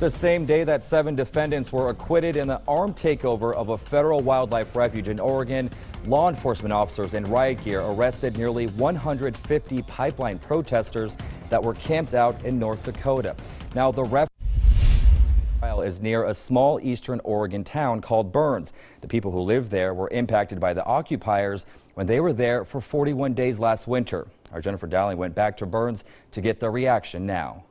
The same day that 7 defendants were acquitted in the armed takeover of a federal wildlife refuge in Oregon, law enforcement officers in riot gear arrested nearly 150 pipeline protesters that were camped out in North Dakota. Now, the trial is near a small eastern Oregon town called Burns. The people who live there were impacted by the occupiers when they were there for 41 days last winter. Our Jennifer Dowling went back to Burns to get the reaction now.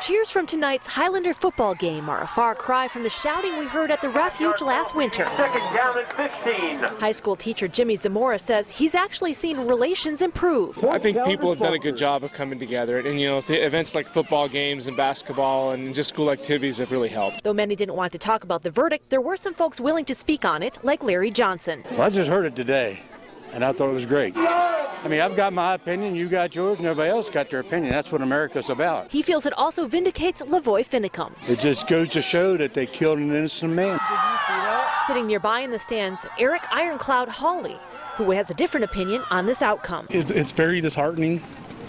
Cheers from tonight's Highlander football game are a far cry from the shouting we heard at the refuge last winter. Second down and 15. High school teacher Jimmy Zamora says he's actually seen relations improve. I think people have done a good job of coming together, and events like football games and basketball and just school activities have really helped. Though many didn't want to talk about the verdict, there were some folks willing to speak on it, like Larry Johnson. Well, I just heard it today, and I thought it was great. I mean, I've got my opinion, you got yours, and everybody else got their opinion. That's what America's about. He feels it also vindicates Lavoy Finicum. It just goes to show that they killed an innocent man. Did you see that? Sitting nearby in the stands, Eric Ironcloud Hawley, who has a different opinion on this outcome. It's very disheartening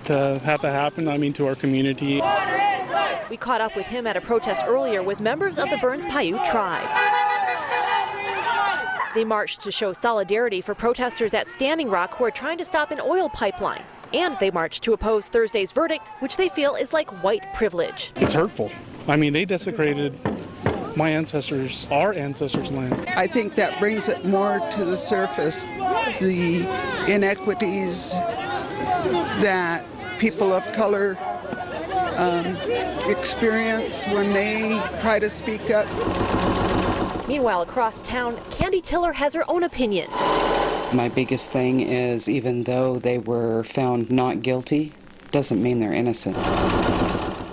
to have that happen, to our community. We caught up with him at a protest earlier with members of the Burns Paiute tribe. They marched to show solidarity for protesters at Standing Rock who are trying to stop an oil pipeline. And they marched to oppose Thursday's verdict, which they feel is like white privilege. It's hurtful. They desecrated my ancestors, our ancestors' land. I think that brings it more to the surface, the inequities that people of color experience when they try to speak up. Meanwhile, across town, Candy Tiller has her own opinions. My biggest thing is, even though they were found not guilty, doesn't mean they're innocent.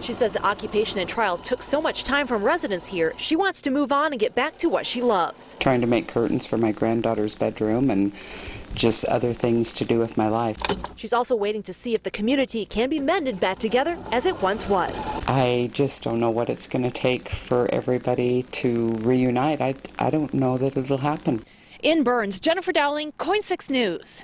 She says the occupation and trial took so much time from residents here, she wants to move on and get back to what she loves. Trying to make curtains for my granddaughter's bedroom and just other things to do with my life. She's also waiting to see if the community can be mended back together as it once was. I just don't know what it's going to take for everybody to reunite. I don't know that it'll happen. In Burns, Jennifer Dowling, KOIN 6 News.